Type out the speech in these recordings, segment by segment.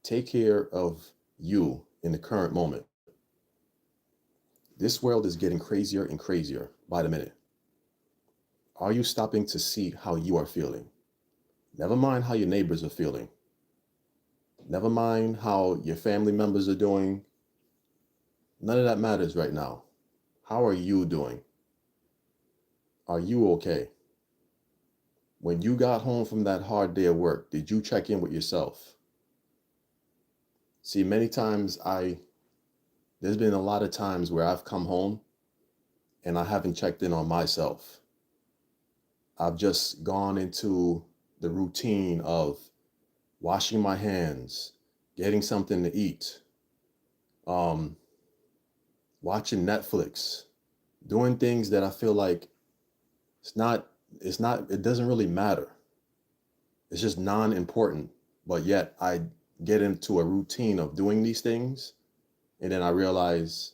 Take care of you in the current moment. This world is getting crazier and crazier by the minute. Are you stopping to see how you are feeling? Never mind how your neighbors are feeling. Never mind how your family members are doing. None of that matters right now. How are you doing? Are you okay? When you got home from that hard day of work, did you check in with yourself? See, there's been a lot of times where I've come home and I haven't checked in on myself. I've just gone into the routine of washing my hands, getting something to eat, um, watching Netflix, doing things that I feel like it doesn't really matter. It's just non-important. But yet I get into a routine of doing these things. And then I realize,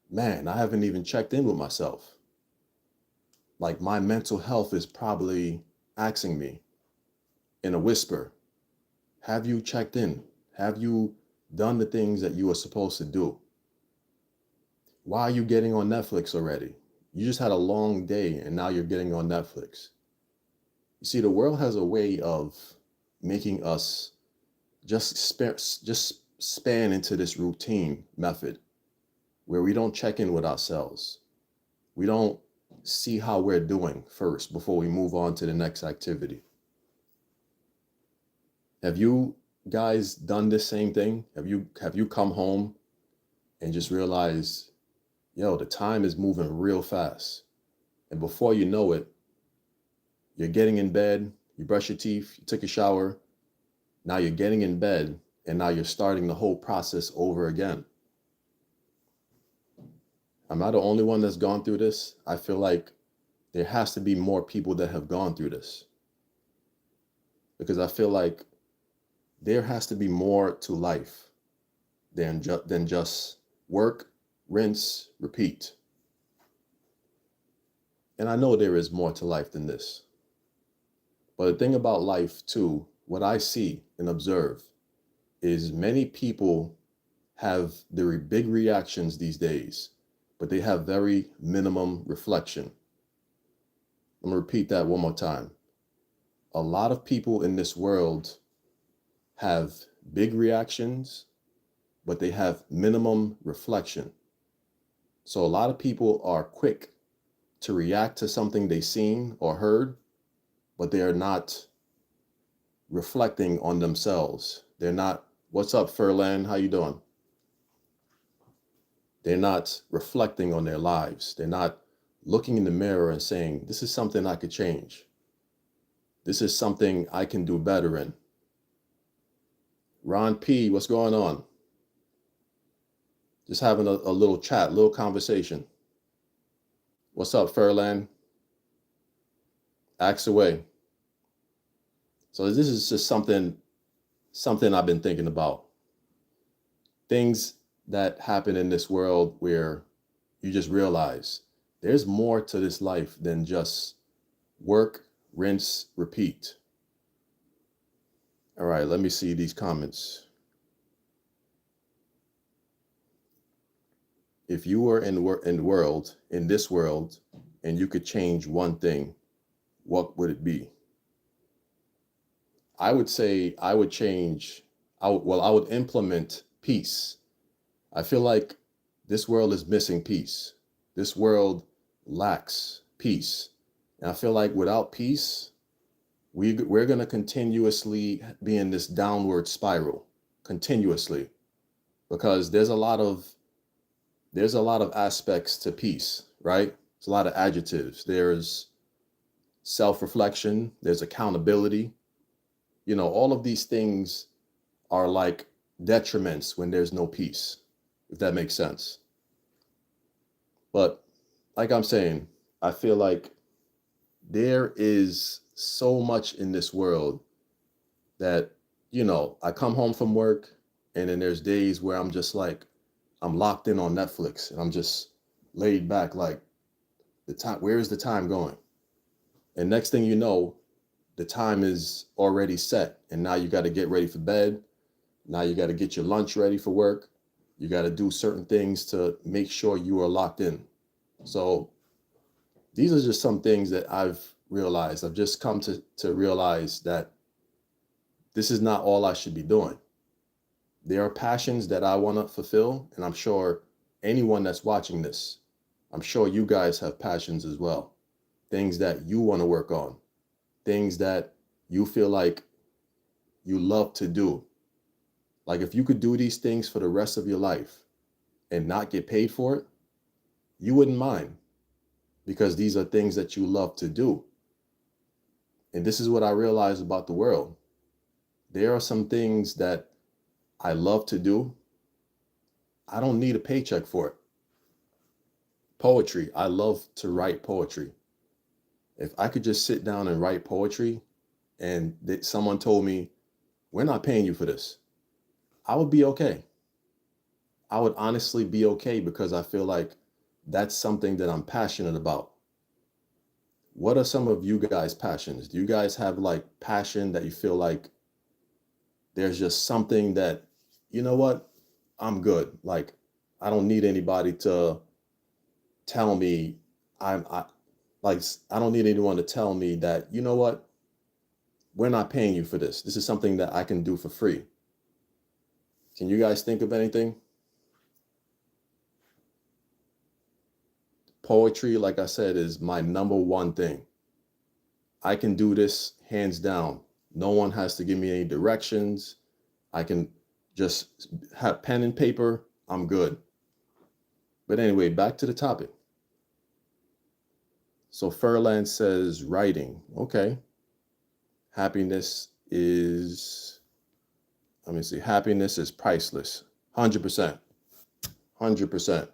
man, I haven't even checked in with myself. Like my mental health is probably asking me in a whisper, have you checked in? Have you done the things that you are supposed to do? Why are you getting on Netflix already? You just had a long day and now you're getting on Netflix. You see, the world has a way of making us just span into this routine method where we don't check in with ourselves. We don't see how we're doing first before we move on to the next activity. Have you guys done this same thing? Have you come home and just realized, yo, the time is moving real fast. And before you know it, you're getting in bed, you brush your teeth, you took a shower, now you're getting in bed, and now you're starting the whole process over again. I'm not the only one that's gone through this. I feel like there has to be more people that have gone through this. Because I feel like there has to be more to life than just work, rinse, repeat. And I know there is more to life than this. But the thing about life too, what I see and observe is many people have the big reactions these days, but they have very minimum reflection. I'm gonna repeat that one more time. A lot of people in this world have big reactions, but they have minimum reflection. So a lot of people are quick to react to something they've seen or heard, but they are not reflecting on themselves. They're not, what's up, Furlan? How you doing? They're not reflecting on their lives. They're not looking in the mirror and saying, this is something I could change. This is something I can do better in. Ron P, what's going on? Just having a little chat, little conversation. What's up, Furlan? Axe away. So this is just something I've been thinking about. Things that happen in this world where you just realize there's more to this life than just work, rinse, repeat. All right, let me see these comments. If you were in this world, and you could change one thing, what would it be? I would say I would implement peace. I feel like this world is missing peace. This world lacks peace. And I feel like without peace, we're going to continuously be in this downward spiral, continuously, because there's a lot of aspects to peace, right? There's a lot of adjectives. There's self-reflection, there's accountability. You know, all of these things are like detriments when there's no peace, if that makes sense. But like I'm saying, I feel like there is so much in this world that, you know, I come home from work and then there's days where I'm just like, I'm locked in on Netflix and I'm just laid back like where is the time going? And next thing you know, the time is already set and now you got to get ready for bed. Now you got to get your lunch ready for work. You got to do certain things to make sure you are locked in. So these are just some things that I've realized. I've just come to realize that this is not all I should be doing. There are passions that I want to fulfill, and I'm sure anyone that's watching this, I'm sure you guys have passions as well. Things that you want to work on, things that you feel like you love to do. Like if you could do these things for the rest of your life and not get paid for it, you wouldn't mind, because these are things that you love to do. And this is what I realize about the world. There are some things that I love to do. I don't need a paycheck for it. Poetry. I love to write poetry. If I could just sit down and write poetry and someone told me, we're not paying you for this, I would be okay. I would honestly be okay, because I feel like that's something that I'm passionate about. What are some of you guys' passions? Do you guys have like passion that you feel like there's just something that, you know what, I'm good. Like, I don't need anybody to tell me I don't need anyone to tell me that, you know what, we're not paying you for this. This is something that I can do for free. Can you guys think of anything? Poetry, like I said, is my number one thing. I can do this hands down. No one has to give me any directions. I can just have pen and paper. I'm good. But anyway, back to the topic. So Furlan says writing. Okay. Happiness is, let me see, happiness is priceless. 100%. 100%.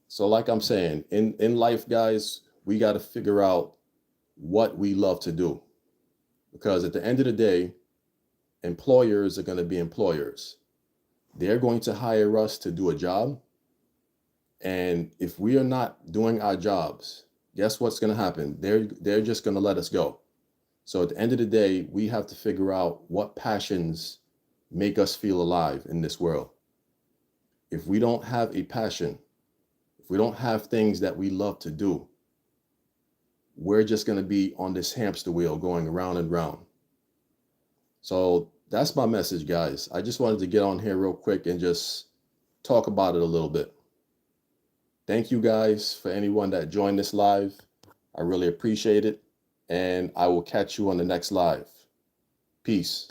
So like I'm saying, in life, guys, we got to figure out what we love to do. Because at the end of the day, employers are going to be employers. They're going to hire us to do a job. And if we are not doing our jobs, guess what's going to happen? They're just going to let us go. So at the end of the day, we have to figure out what passions make us feel alive in this world. If we don't have a passion, if we don't have things that we love to do, we're just going to be on this hamster wheel going around and round. So that's my message, guys. I just wanted to get on here real quick and just talk about it a little bit. Thank you guys for anyone that joined this live. I really appreciate it. And I will catch you on the next live. Peace.